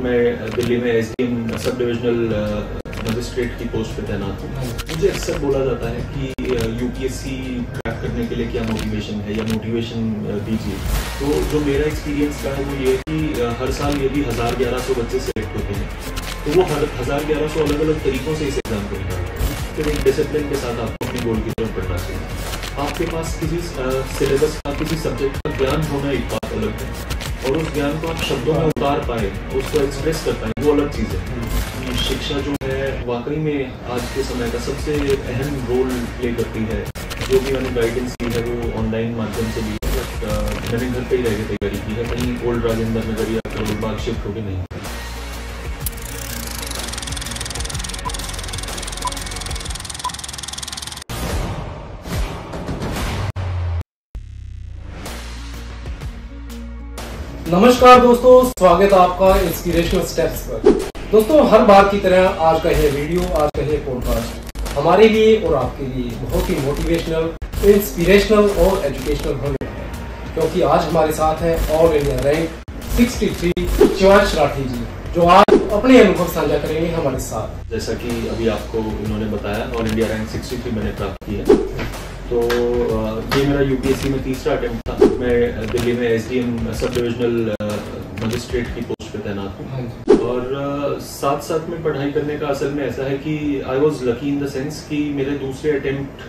मैं दिल्ली में SDM sub divisional magistrate की पोस्ट पे तैनात हूँ। मुझे अक्सर बोला जाता है कि यूपीएससी क्रैक करने के लिए क्या मोटिवेशन है या मोटिवेशन दीजिए। तो जो मेरा एक्सपीरियंस का है वो ये है कि हर साल यदि 1000-1100 बच्चे सिलेक्ट होते हैं तो वो हर 1000-1100 अलग अलग तरीकों से इस एग्जाम को निकालते हैं। फिर एक डिसिप्लिन के साथ आपको अपनी गोल की तरफ बढ़ना चाहिए। आपके पास किसी सिलेबस का किसी सब्जेक्ट का ज्ञान होना एक बात अलग है, और उस ज्ञान को आप शब्दों में उतार पाए, उसको एक्सप्रेस कर पाए, वो अलग चीज़ है। शिक्षा जो है वाकई में आज के समय का सबसे अहम रोल प्ले करती है। जो भी मैंने गाइडेंस ली है वो ऑनलाइन माध्यम से ली है, बट मैंने घर पे ही रह के तैयारी की है, कहीं ओल्ड राजेंद्र नगर या करोल बाग शिफ्ट होके नहीं। नमस्कार दोस्तों, स्वागत है आपका इंस्पिरेशनल स्टेप्स पर। दोस्तों, हर बार की तरह आज का यह वीडियो, आज का यह पॉडकास्ट हमारे लिए और आपके लिए बहुत ही मोटिवेशनल, इंस्पिरेशनल और एजुकेशनल होने वाला है, क्योंकि आज हमारे साथ है all India rank 63 Shivansh Rathi ji, जो आज अपने अनुभव साझा करेंगे हमारे साथ। जैसा कि अभी आपको उन्होंने बताया, ऑल इंडिया रैंक 63 मैंने प्राप्त की है। तो ये मेरा यूपीएससी में तीसरा अटेम्प्ट था। मैं दिल्ली में एसडीएम सब डिविजनल मजिस्ट्रेट की पोस्ट पे तैनात हूँ, और साथ साथ में पढ़ाई करने का असल में ऐसा है कि I was lucky in the sense कि मेरे दूसरे अटेम्प्ट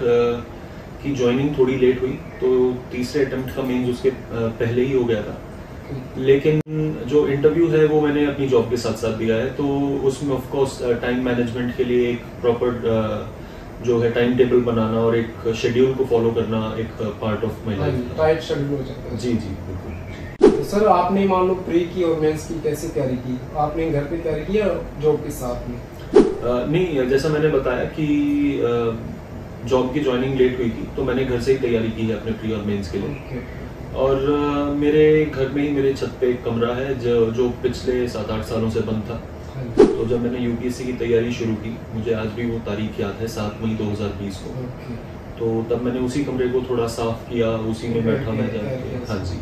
की ज्वाइनिंग थोड़ी लेट हुई, तो तीसरे अटेम्प्ट का मेंस उसके पहले ही हो गया था। लेकिन जो इंटरव्यू है वो मैंने अपनी जॉब के साथ साथ दिया है, तो उसमें ऑफ कोर्स टाइम मैनेजमेंट के लिए एक प्रॉपर जो है टाइम टेबल बनाना और एक शेड्यूल को फॉलो करना एक part of my life. Tight schedule हो जाता है। जी बिल्कुल। तो सर, आपने मान लो प्री की और मेंस की कैसे तैयारी की? आपने घर पे तैयारी की या जॉब के साथ में? नहीं, जैसा मैंने बताया कि जॉब की ज्वाइनिंग लेट हुई थी, तो मैंने घर से ही तैयारी की है अपने प्री और मेंस के लिए। और मेरे घर में ही मेरे छत पे एक कमरा है जो पिछले 7-8 सालों से बंद था। तो जब मैंने यूपीएससी की तैयारी शुरू की, मुझे आज भी वो तारीख याद है, 7 मई 2020 को। तो तब मैंने उसी कमरे को थोड़ा साफ किया, उसी में बैठा मैं जाके। हाँ जी।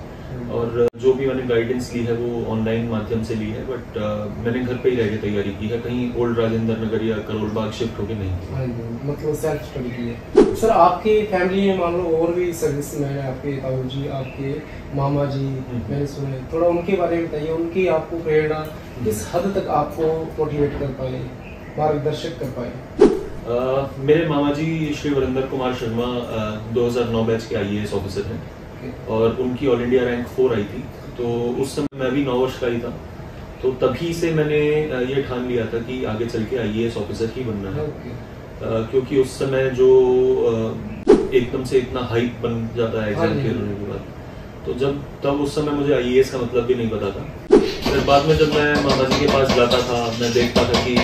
और जो भी मैंने गाइडेंस ली है वो ऑनलाइन माध्यम से ली है, बट मैंने घर पे ही रह के तैयारी की है, कहीं ओल्ड राजेंद्र नगर या करोल बाग शिफ्ट होके नहीं। मतलब सेल्फ स्टडी की है। सर, आपकी फैमिली में मान लो और भी सर्विस मैन है, आपके ताऊ जी, आपके मामा जी, मैंने सुना है, थोड़ा उनके बारे में बताइए। उनकी आपको प्रेरणा किस हद तक आपको मोटिवेट कर पाए, मार्गदर्शक कर पाए? मेरे मामा जी श्री वरिंदर कुमार शर्मा 2009 बैच के आईएएस ऑफिसर हैं, और उनकी ऑल इंडिया रैंक 4 आई थी। तो उस समय मैं भी 9 वर्ष का ही था, तो तभी से मैंने ये ठान लिया था कि आगे चल के आईएएस ऑफिसर ही बनना है। क्योंकि उस समय जो एकदम से इतना हाइप बन जाता है एग्जाम के होने के बाद, तो तब उस समय मुझे आईएएस का मतलब भी नहीं पता था। फिर बाद में जब मैं मामा जी के पास जाता था, मैं देखता था कि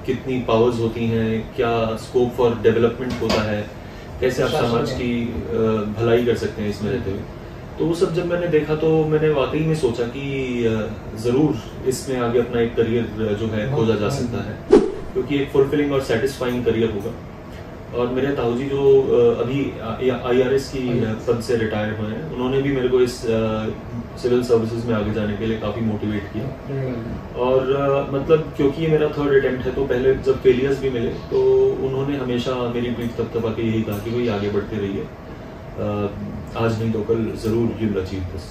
कितनी पावर्स होती हैं, क्या स्कोप फॉर डेवलपमेंट होता है, कैसे आप समाज की भलाई कर सकते हैं इसमें रहते हुए। तो वो सब जब मैंने देखा तो मैंने वाकई में सोचा कि जरूर इसमें आगे अपना एक करियर जो है खोजा जा सकता है, क्योंकि एक फुलफिलिंग और सेटिस्फाइंग करियर होगा। और मेरे ताऊ जी जो अभी आईआरएस की पद से रिटायर हुए हैं, उन्होंने भी मेरे को इस सिविल सर्विसेज में आगे जाने के लिए काफ़ी मोटिवेट किया। और मतलब क्योंकि ये मेरा 3rd अटेम्प्ट है, तो पहले जब फेलियर्स भी मिले तो उन्होंने हमेशा मेरी पीठ थपथपा के यही कहा कि भाई आगे बढ़ते रहिए, आज नहीं तो कल जरूर यू विल अचीव दिस।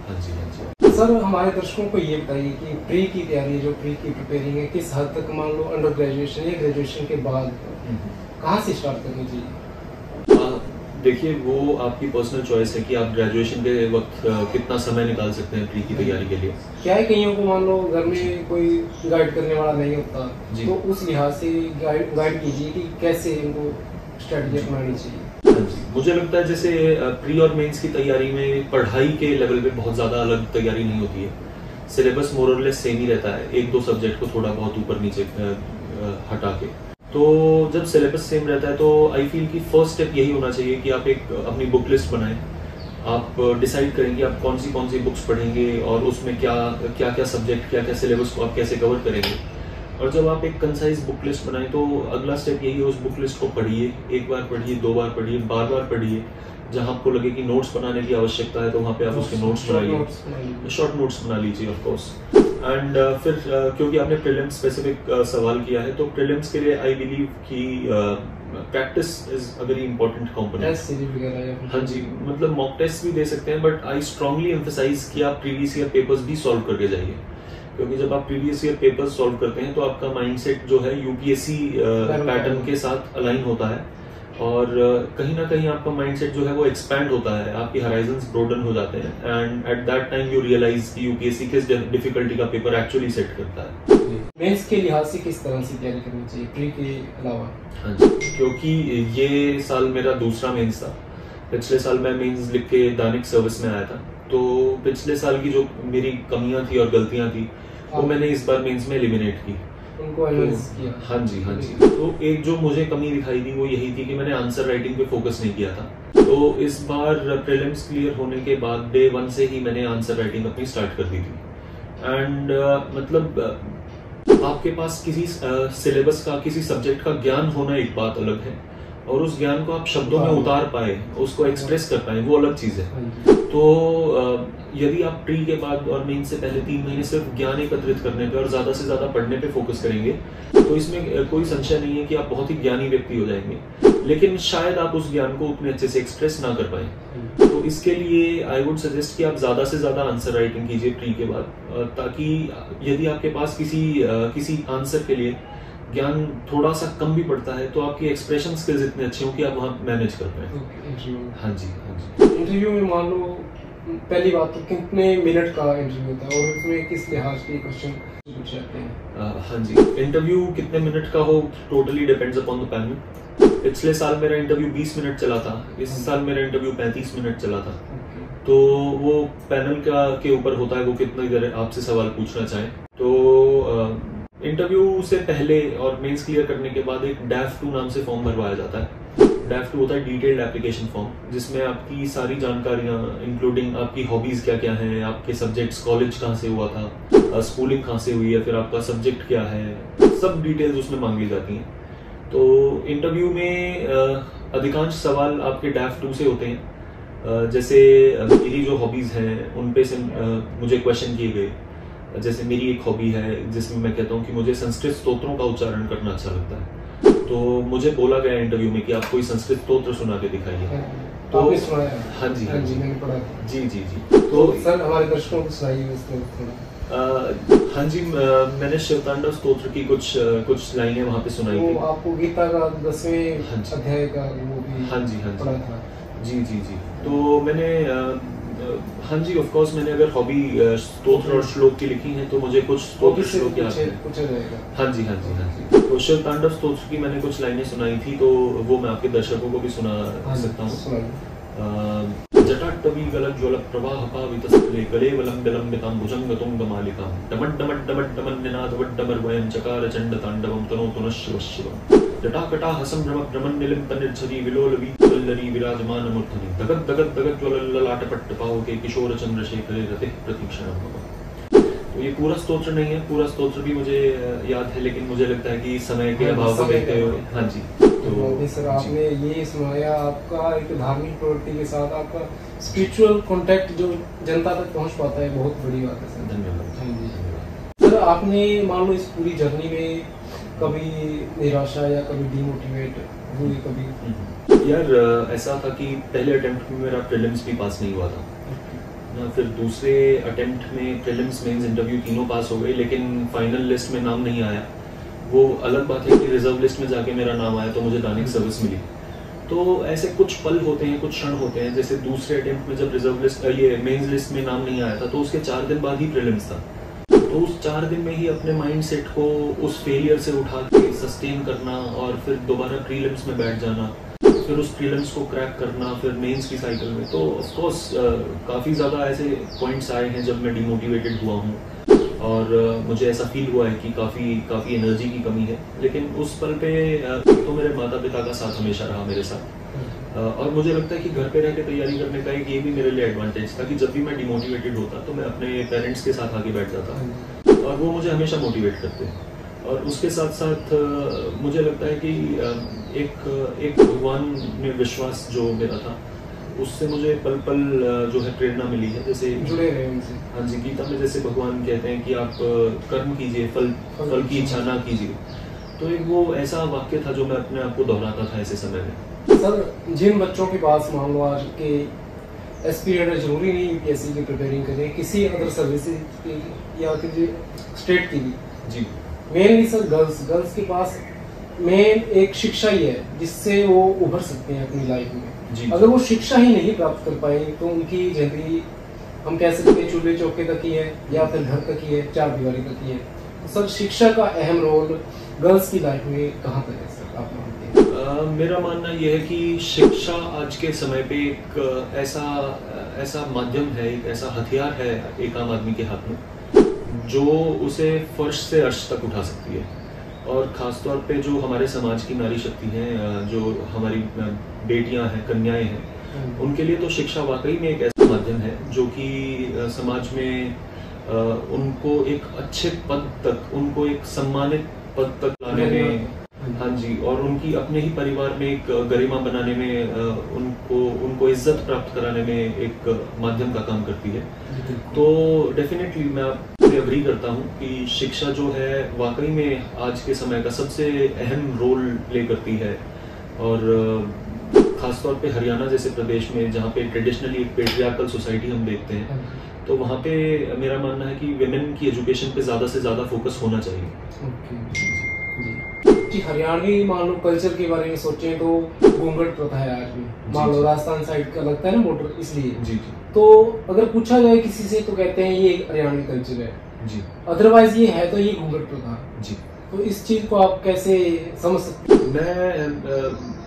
हाँ जी। सर, हमारे दर्शकों को ये बताइए कि प्री की तैयारी, जो प्री की प्रिपेयरिंग है, किस हद तक मान लो अंडर ग्रेजुएशन या ग्रेजुएशन के बाद कहाँ से स्टार्ट करनी चाहिए? देखिए, वो आपकी पर्सनल चॉइस है कि आप ग्रेजुएशन के वक्त कितना समय निकाल सकते हैं प्री की तैयारी के लिए। क्या है, कईयों को मान लो घर में कोई गाइड करने वाला नहीं होता, तो उस लिहाज से गाइड कीजिए कि कैसे इनको स्ट्रेटजी अपनानी चाहिए। मुझे लगता है जैसे प्री और मेंस की तैयारी में पढ़ाई के लेवल पे बहुत ज्यादा अलग तैयारी नहीं होती है। सिलेबस मोर और लेस सेम ही रहता है, 1-2 सब्जेक्ट को थोड़ा बहुत ऊपर नीचे हटा के। तो जब सिलेबस सेम रहता है तो आई फील कि फर्स्ट स्टेप यही होना चाहिए कि आप एक अपनी बुक लिस्ट बनाएं। आप डिसाइड करें कि आप कौन सी बुक्स पढ़ेंगे और उसमें क्या क्या सब्जेक्ट, क्या क्या सिलेबस को आप कैसे कवर करेंगे। और जब आप एक कंसाइज बुक लिस्ट बनाएं तो अगला स्टेप यही है, उस बुक लिस्ट को पढ़िए, एक बार पढ़िए, 2 बार पढ़िए, बार बार पढ़िए। जहाँ आपको लगे कि नोट्स बनाने की आवश्यकता है तो वहाँ पे आप उसके नोट्स बनाइए, शॉर्ट नोट्स बना लीजिए ऑफ कोर्स। एंड फिर क्योंकि आपने प्रीलिम्स स्पेसिफिक सवाल किया है तो प्रीलिम्स के लिए आई बिलीव कि practice is a very important component. हाँ जी, मतलब मॉक टेस्ट भी दे सकते हैं, बट आई स्ट्रांगली एम्फसाइज कि आप प्रीवियस ईयर पेपर्स भी सॉल्व करके जाइए, क्योंकि जब आप प्रीवियस ईयर पेपर्स सॉल्व करते हैं तो आपका माइंडसेट जो है यूपीएससी पैटर्न के साथ अलाइन होता है, और कहीं ना कहीं आपका माइंडसेट जो है वो एक्सपैंड होता है, आपके हराइजन्स ब्रोडन हो जाते हैं, and at that time you realize कि यूपीएससी किस डिफिकल्टी का पेपर एक्चुअली सेट करता है। मेंस के लिहाज से किस तरह से तैयारी करनी चाहिए प्री के अलावा? हाँ जी, क्योंकि ये साल मेरा दूसरा मेंस था। पिछले साल मैं मेंस लिख के दैनिक सर्विस में आया था, तो पिछले साल की जो मेरी कमियां थी और गलतियां थी वो मैंने इस बार मेंस में एलिमिनेट की, उनको एनालाइज किया। हाँ जी, हाँ जी। तो एक जो मुझे कमी दिखाई दी वो यही थी कि मैंने आंसर राइटिंग पे फोकस नहीं किया था। तो इस बार प्रीलिम्स क्लियर होने के बाद डे 1 से ही मैंने आंसर राइटिंग अपनी स्टार्ट कर दी थी। एंड मतलब आपके पास किसी सिलेबस का, किसी सब्जेक्ट का ज्ञान होना एक बात अलग है, और उस ज्ञान को आप शब्दों में उतार पाए, उसको एक्सप्रेस कर पाए, वो अलग चीज है। तो यदि आप प्री के बाद और मेन से पहले 3 महीने सिर्फ ज्ञान एकत्रित करने पे और ज्यादा से ज्यादा पढ़ने पे फोकस करेंगे तो इसमें कोई संशय नहीं है कि आप बहुत ही ज्ञानी व्यक्ति हो जाएंगे, लेकिन शायद आप उस ज्ञान को उतने अच्छे से एक्सप्रेस ना कर पाए। तो इसके लिए आई वुड सजेस्ट कि आप ज्यादा से ज्यादा आंसर राइटिंग कीजिए प्री के बाद, ताकि यदि आपके पास किसी आंसर के लिए ज्ञान थोड़ा सा कम भी पड़ता है तो आपकी एक्सप्रेशन स्किल्स इतने अच्छे हो कि आप वहाँ मैनेज कर पाए। हाँ जी, हाँ जी। इंटरव्यू में मान लो पहली बात तो कितने मिनट का इंटरव्यू होता है और उसमें किस लिहाज के क्वेश्चन पूछे जाते हैं? हाँ जी, इंटरव्यू कितने मिनट का हो totally depends upon the panel. पिछले साल मेरा इंटरव्यू 20 मिनट चला था, इस साल मेरा इंटरव्यू 35 मिनट चला था। तो वो पैनल के ऊपर होता है वो कितनी देर आपसे सवाल पूछना चाहें। तो इंटरव्यू से पहले और मेंस क्लियर करने के बाद एक DAF2 नाम से फॉर्म भरवाया जाता है। DAF2 होता है डिटेल्ड एप्लीकेशन फॉर्म, जिसमें आपकी सारी जानकारियां इंक्लूडिंग आपकी हॉबीज क्या क्या हैं, आपके सब्जेक्ट्स, कॉलेज कहाँ से हुआ था, स्कूलिंग कहाँ से हुई है, फिर आपका सब्जेक्ट क्या है, सब डिटेल्स उसमें मांगी जाती हैं। तो इंटरव्यू में अधिकांश सवाल आपके DAF2 से होते हैं। जैसे मेरी जो हॉबीज हैं उन पे से मुझे क्वेश्चन किए गए। जैसे मेरी एक हॉबी है जिसमें मैं कहता हूँ कि मुझे संस्कृत स्तोत्रों का उच्चारण करना अच्छा लगता है, तो मुझे बोला गया इंटरव्यू में कि आप कोई संस्कृत स्तोत्र सुना के दिखाइए। तो आपने सुनाया? हाँ जी, हाँ जी, मैंने पढ़ा। जी जी जी। तो सर हमारे दर्शकों को सुनाइए थोड़ा। हाँ जी, मैंने शिवतांडव स्तोत्र की कुछ लाइनें वहाँ पे सुनाई थी। आपको गीता का 10वें अध्याय का वो भी हाँ जी, हाँ पढ़ा था। जी जी जी। तो मैंने हाँ जी, ऑफ कोर्स मैंने अगर हॉबी स्तोत्र और श्लोक की लिखी है तो मुझे कुछ स्तोत्र श्लोक याद है। हाँ जी, हाँ जी, हाँ जी। तो शिव तांडव स्तोत्र की मैंने कुछ लाइनें सुनाई थी, तो वो मैं आपके दर्शकों को भी सुना सकता हूँ। जटाटवी गलज्ज्वल प्रवाह पावितस्थले कलेवलं विलंबितां भुजंगतुंगमालिकां डमड्डमड्डमड्डमन्निनादवड्डमर्वयं चकार चण्डताण्डवं तनोतु नः शिवः शिवम्। जटाकटाः सम्भ्रमभ्रमन्निलिम्पनिर्झरी विलोलवीवल्लरी विराजमानमूर्धनि दगद् दगद् दगज्ज्वलल्ललाटपट्टपावके किशोरचन्द्रशेखरे रतिः प्रतीक्षणं मम। तो ये पूरा स्तोत्र नहीं है, पूरा स्तोत्र भी मुझे याद है, लेकिन मुझे लगता है कि समय के अभाव को देखते हुए हाँ जी। तो सर आपने ये सुनाया, आपका एक धार्मिक प्रवृत्ति के साथ आपका स्पिरिचुअल कांटेक्ट जो जनता तक पहुंच पाता है, बहुत बड़ी बात है सर। धन्यवाद। हाँ जी सर, आपने मान लो इस पूरी जर्नी में कभी निराशा या कभी डिमोटिवेट हुई कभी? यार ऐसा था कि पहले अटेम्प्ट में मेरा प्रीलिम्स भी पास नहीं हुआ था ना, फिर दूसरे अटेम्प्ट में प्रीलिम्स मेंस इंटरव्यू तीनों पास हो गए, लेकिन फाइनल लिस्ट में नाम नहीं आया। वो अलग बात है कि रिजर्व लिस्ट में जाके मेरा नाम आया तो मुझे दैनिक सर्विस मिली। तो ऐसे कुछ पल होते हैं, कुछ क्षण होते हैं। जैसे दूसरे अटेम्प्ट में जब रिजर्व लिस्ट ये मेंस लिस्ट में नाम नहीं आया था तो उसके 4 दिन बाद ही प्रीलिम्स था। तो उस 4 दिन में ही अपने माइंड सेट को उस फेलियर से उठा के सस्टेन करना और फिर दोबारा प्रीलिम्स में बैठ जाना, फिर उस प्रीलिम्स को क्रैक करना, फिर मेंस की साइकिल में। तो ऑफ कोर्स काफ़ी ज़्यादा ऐसे पॉइंट्स आए हैं जब मैं डिमोटिवेटेड हुआ हूँ और मुझे ऐसा फील हुआ है कि काफ़ी एनर्जी की कमी है। लेकिन उस पल पे तो मेरे माता पिता का साथ हमेशा रहा मेरे साथ, और मुझे लगता है कि घर पे रह के तैयारी करने का एक ये भी मेरे लिए एडवांटेज था कि जब भी मैं डिमोटिवेटेड होता तो मैं अपने पेरेंट्स के साथ आके बैठ जाता और वो मुझे हमेशा मोटिवेट करते। और उसके साथ साथ मुझे लगता है कि एक भगवान में विश्वास जो मेरा था, उससे मुझे पल पल जो है प्रेरणा मिली है। जैसे जुड़े रहे उनसे। हाँ जी, गीता में जैसे भगवान कहते हैं कि आप कर्म कीजिए, फल की इच्छा ना कीजिए। तो एक वो ऐसा वाक्य था जो मैं अपने आप को दोहराता था ऐसे समय में। सर, जिन बच्चों के पास मान लो आज के एस्पिरेंट जरूरी नहीं यूपीएससी की प्रिपेयरिंग करें, किसी अदर सर्विसेज की या किसी स्टेट की भी, जी मेनली सर गर्ल्स के पास मेन एक शिक्षा ही है जिससे वो उभर सकते हैं अपनी लाइफ में। जी, अगर वो शिक्षा ही नहीं प्राप्त कर पाए तो उनकी जिंदगी हम कह सकते हैं चूल्हे चौके तक ही है या फिर घर तक ही है, चार दीवारी तक ही है। तो सर, शिक्षा का अहम रोल गर्ल्स की लाइफ में कहाँ तक है सर, आप मानते हैं? मेरा मानना यह है कि शिक्षा आज के समय पे एक ऐसा माध्यम है, एक ऐसा हथियार है एक आम आदमी के हाथ में, जो उसे फर्श से अर्श तक उठा सकती है। और ख़ासतौर पे जो हमारे समाज की नारी शक्ति हैं, जो हमारी बेटियां हैं, कन्याएं हैं, उनके लिए तो शिक्षा वाकई में एक ऐसा माध्यम है जो कि समाज में उनको एक अच्छे पद तक, उनको एक सम्मानित पद तक लाने में, हाँ जी, और उनकी अपने ही परिवार में एक गरिमा बनाने में, उनको इज्जत प्राप्त कराने में एक माध्यम का काम करती है। तो डेफिनेटली मैं आपसे अग्री करता हूँ कि शिक्षा जो है वाकई में आज के समय का सबसे अहम रोल प्ले करती है। और खासतौर पे हरियाणा जैसे प्रदेश में, जहाँ पे ट्रेडिशनली एक पेट्रियार्कल सोसाइटी हम देखते हैं, तो वहाँ पे मेरा मानना है कि विमेन की एजुकेशन पे ज़्यादा से ज़्यादा फोकस होना चाहिए। जी, हरियाणवी मान लो कल्चर के बारे में सोचें तो घूंघट प्रथा है आज भी, मान लो राजस्थान साइड का लगता है ना बॉर्डर, इसलिए जी। तो अगर पूछा जाए किसी से तो कहते हैं ये हरियाणवी कल्चर है जी, अदरवाइज ये है तो ये घूंघट प्रथा जी। तो इस चीज को आप कैसे समझ सकते हैं?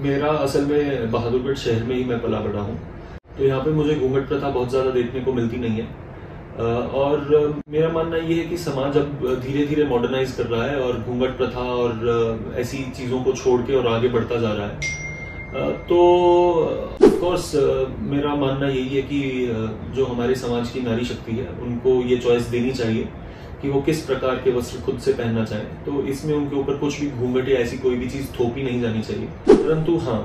मेरा असल में बहादुरगढ़ शहर में ही मैं पला बड़ा हूँ, तो यहाँ पे मुझे घूंघट प्रथा बहुत ज़्यादा देखने को मिलती नहीं है। और मेरा मानना ये है कि समाज अब धीरे धीरे मॉडर्नाइज कर रहा है और घूंघट प्रथा और ऐसी चीज़ों को छोड़ के और आगे बढ़ता जा रहा है। तो ऑफ कोर्स मेरा मानना यही है कि जो हमारे समाज की नारी शक्ति है, उनको ये चॉइस देनी चाहिए कि वो किस प्रकार के वस्त्र खुद से पहनना चाहें। तो इसमें उनके ऊपर कुछ भी घूंघट या ऐसी कोई भी चीज़ थोपी नहीं जानी चाहिए। परंतु हाँ,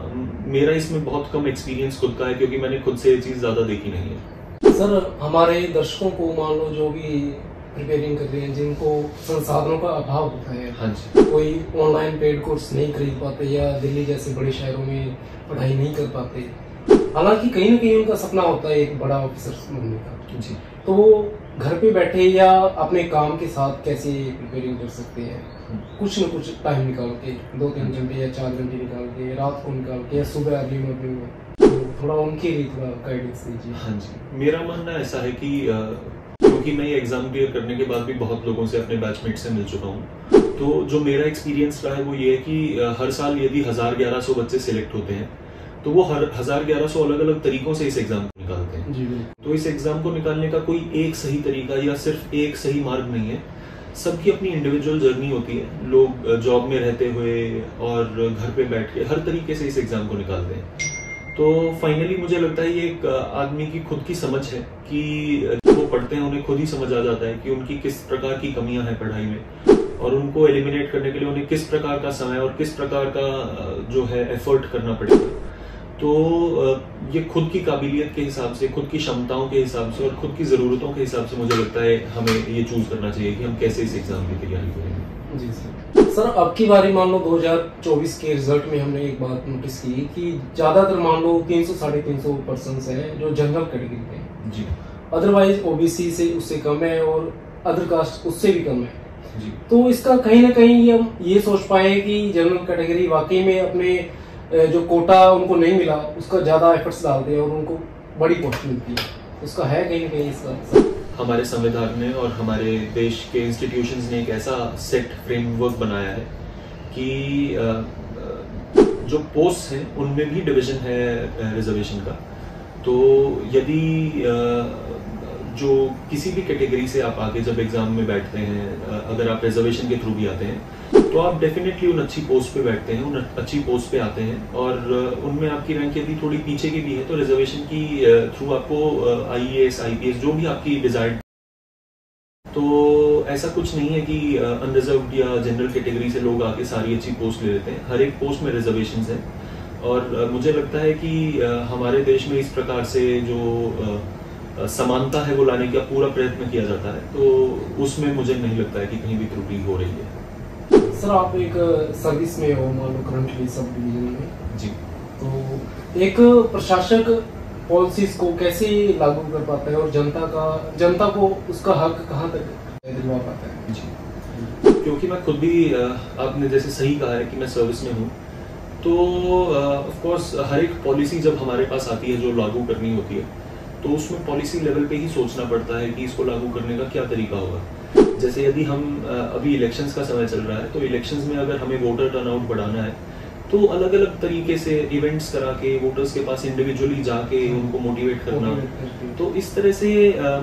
मेरा इसमें बहुत कम एक्सपीरियंस खुद का है, क्योंकि मैंने खुद से ये चीज़ ज़्यादा देखी नहीं है। सर, हमारे दर्शकों को मान लो जो भी प्रिपेयरिंग कर रहे हैं, जिनको संसाधनों का अभाव होता है, हाँ जी, कोई ऑनलाइन पेड कोर्स नहीं खरीद पाते या दिल्ली जैसे बड़े शहरों में पढ़ाई नहीं कर पाते, हालांकि कहीं ना कहीं उनका सपना होता है एक बड़ा ऑफिसर बनने का जी, तो वो घर पे बैठे या अपने काम के साथ कैसे प्रिपेयरिंग कर सकते हैं? कुछ न कुछ टाइम निकाल के, 2-3 घंटे या 4 घंटे निकाल के, रात को निकाल के या सुबह अर्ली मॉर्निंग में, तो थोड़ा उनके लिए थोड़ा गाइडेंस दीजिए। हाँ जी, मेरा मानना ऐसा है कि क्योंकि मैं ये एग्जाम क्लियर करने के बाद भी बहुत लोगों से, अपने बैचमेट से मिल चुका हूँ, तो जो मेरा एक्सपीरियंस रहा है वो ये है कि हर साल यदि 1000-1100 बच्चे सिलेक्ट होते हैं, तो वो हर 1000-1100 अलग अलग तरीकों से इस एग्जाम को निकालते हैं। जी, तो इस एग्जाम को निकालने का कोई एक सही तरीका या सिर्फ एक सही मार्ग नहीं है। सबकी अपनी इंडिविजुअल जर्नी होती है। लोग जॉब में रहते हुए और घर पे बैठ के हर तरीके से इस एग्जाम को निकालते हैं। तो फाइनली मुझे लगता है ये एक आदमी की खुद की समझ है कि वो पढ़ते हैं, उन्हें खुद ही समझ आ जाता है कि उनकी किस प्रकार की कमियां हैं पढ़ाई में, और उनको एलिमिनेट करने के लिए उन्हें किस प्रकार का समय और किस प्रकार का जो है एफर्ट करना पड़ेगा। तो ये खुद की काबिलियत के हिसाब से, खुद की क्षमताओं के हिसाब से और खुद की ज़रूरतों के हिसाब से मुझे लगता है हमें ये चूज करना चाहिए कि हम कैसे इस एग्जाम की तैयारी करेंगे। जी सर, अब की बारी मान लो 2024 के रिजल्ट में हमने एक बात नोटिस की कि ज्यादातर मान लो 300-350 पर्सन्स हैं जो जनरल कैटेगरी के हैं जी, अदरवाइज ओबीसी से उससे कम है और अदर कास्ट उससे भी कम है जी। तो इसका कहीं ना कहीं हम ये सोच पाए कि जनरल कैटेगरी वाकई में अपने जो कोटा उनको नहीं मिला उसका ज्यादा एफर्ट्स डालते हैं और उनको बड़ी पोस्ट मिलती है, उसका है कहीं ना कहीं इसका? हमारे संविधान ने और हमारे देश के इंस्टीट्यूशंस ने एक ऐसा सेट फ्रेमवर्क बनाया है कि जो पोस्ट हैं उनमें भी डिवीजन है रिजर्वेशन का। तो यदि जो किसी भी कैटेगरी से आप आके जब एग्जाम में बैठते हैं, अगर आप रिजर्वेशन के थ्रू भी आते हैं, तो आप डेफिनेटली उन अच्छी पोस्ट पे बैठते हैं, उन अच्छी पोस्ट पे आते हैं, और उनमें आपकी रैंक यदि थोड़ी पीछे की भी है तो रिजर्वेशन की थ्रू आपको IAS, IPS जो भी आपकी डिजायर्ड तो ऐसा कुछ नहीं है कि अनरिजर्व्ड या जनरल कैटेगरी से लोग आके सारी अच्छी पोस्ट ले लेते हैं। हर एक पोस्ट में रिजर्वेशंस हैं और मुझे लगता है कि हमारे देश में इस प्रकार से जो समानता है वो लाने का पूरा प्रयत्न किया जाता है, तो उसमें मुझे नहीं लगता है कि कहीं भी त्रुटि हो रही है। सर आप एक सर्विस में हो, मान लो करंटली सब डिवीजन में जी, तो एक प्रशासक पॉलिसीज को कैसे लागू कर पाता है और जनता को उसका हक कहाँ तक दिलवा पाता है? जी, क्योंकि मैं खुद भी आपने जैसे सही कहा है कि मैं सर्विस में हूँ, तो ऑफ कोर्स हर एक पॉलिसी जब हमारे पास आती है जो लागू करनी होती है, तो उसमें पॉलिसी लेवल पे ही सोचना पड़ता है कि इसको लागू करने का क्या तरीका होगा। जैसे यदि हम अभी इलेक्शंस का समय चल रहा है, तो इलेक्शंस में अगर हमें वोटर टर्नआउट बढ़ाना है तो अलग अलग तरीके से इवेंट्स करा के वोटर्स के पास इंडिविजुअली जाके उनको मोटिवेट करना, तो इस तरह से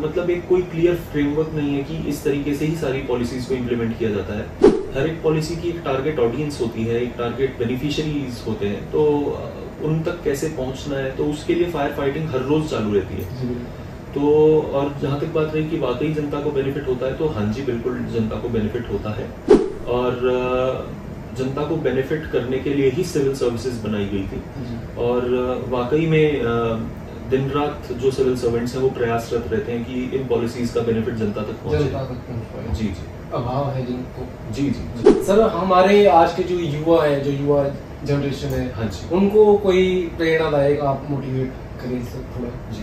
मतलब एक कोई क्लियर फ्रेमवर्क नहीं है कि इस तरीके से ही सारी पॉलिसीज को इम्प्लीमेंट किया जाता है। हर एक पॉलिसी की एक टारगेट ऑडियंस होती है, एक टारगेट बेनिफिशियरीज होते हैं, तो उन तक कैसे पहुंचना है, तो उसके लिए फायर फाइटिंग हर रोज चालू रहती है। तो और जहां तक बात रही कि वाकई जनता को बेनिफिट होता है, तो हाँ जी बिल्कुल जनता को बेनिफिट होता है और जनता को बेनिफिट करने के लिए ही सिविल सर्विसेज बनाई गई थी और वाकई में दिन रात जो सिविल सर्वेंट्स हैं वो प्रयासरत रहते हैं कि इन पॉलिसीज का बेनिफिट जनता तक पहुंचे। जी जी, अभाव है जिनको। जी जी सर, हमारे आज के जो युवा है, जो युवा जनरेशन है, हाँ जी, उनको कोई प्रेरणादायक आप मोटिवेट करें सर थोड़ा? जी,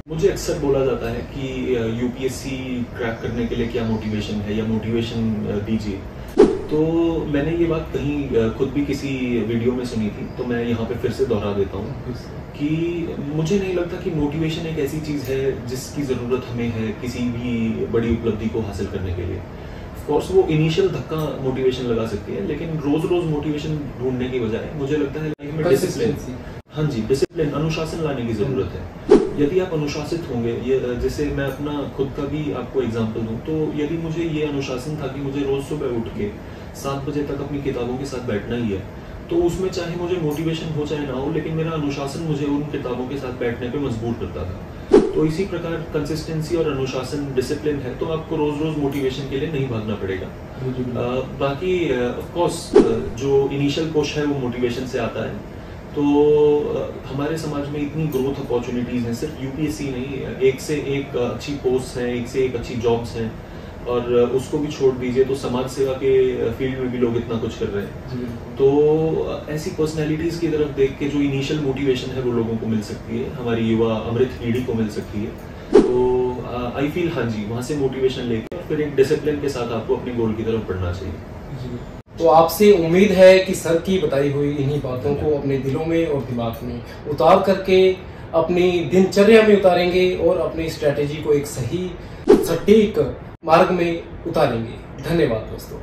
मुझे अक्सर बोला जाता है कि यूपीएससी क्रैक करने के लिए क्या मोटिवेशन है या मोटिवेशन दीजिए, तो मैंने ये बात कहीं खुद भी किसी वीडियो में सुनी थी, तो मैं यहाँ पे फिर से दोहरा देता हूँ कि मुझे नहीं लगता कि मोटिवेशन एक ऐसी चीज़ है जिसकी ज़रूरत हमें है किसी भी बड़ी उपलब्धि को हासिल करने के लिए। ऑफ कोर्स वो इनिशियल धक्का मोटिवेशन लगा सकती है, लेकिन रोज रोज मोटिवेशन ढूंढने की बजाय मुझे लगता है लाइफ में डिसिप्लिन, हाँ जी डिसिप्लिन, अनुशासन लाने की ज़रूरत है। यदि आप अनुशासित होंगे, ये जैसे मैं अपना खुद का भी आपको एग्जांपल दूं, तो यदि मुझे ये अनुशासन था कि मुझे रोज सुबह उठ के 7 बजे तक अपनी किताबों के साथ बैठना ही है, तो उसमें चाहे मुझे मोटिवेशन हो चाहे ना हो, लेकिन मेरा अनुशासन मुझे उन किताबों के साथ बैठने पे मजबूर करता था। तो इसी प्रकार कंसिस्टेंसी और अनुशासन, डिसिप्लिन है तो आपको रोज रोज मोटिवेशन के लिए नहीं भागना पड़ेगा। बाकी ऑफ कोर्स जो इनिशियल पुश है वो मोटिवेशन से आता है। तो हमारे समाज में इतनी ग्रोथ अपॉर्चुनिटीज हैं, सिर्फ यूपीएससी नहीं, एक से एक अच्छी पोस्ट हैं, एक से एक अच्छी जॉब्स हैं, और उसको भी छोड़ दीजिए तो समाज सेवा के फील्ड में भी लोग इतना कुछ कर रहे हैं। तो ऐसी पर्सनैलिटीज की तरफ देख के जो इनिशियल मोटिवेशन है वो लोगों को मिल सकती है, हमारी युवा अमृत पीढ़ी को मिल सकती है। तो आई फील हाँ जी, वहाँ से मोटिवेशन लेके और फिर एक डिसिप्लिन के साथ आपको अपने गोल की तरफ बढ़ना चाहिए। तो आपसे उम्मीद है कि सर की बताई हुई इन्हीं बातों को अपने दिलों में और दिमाग में उतार करके अपनी दिनचर्या में उतारेंगे और अपनी स्ट्रेटेजी को एक सही सटीक मार्ग में उतारेंगे। धन्यवाद दोस्तों।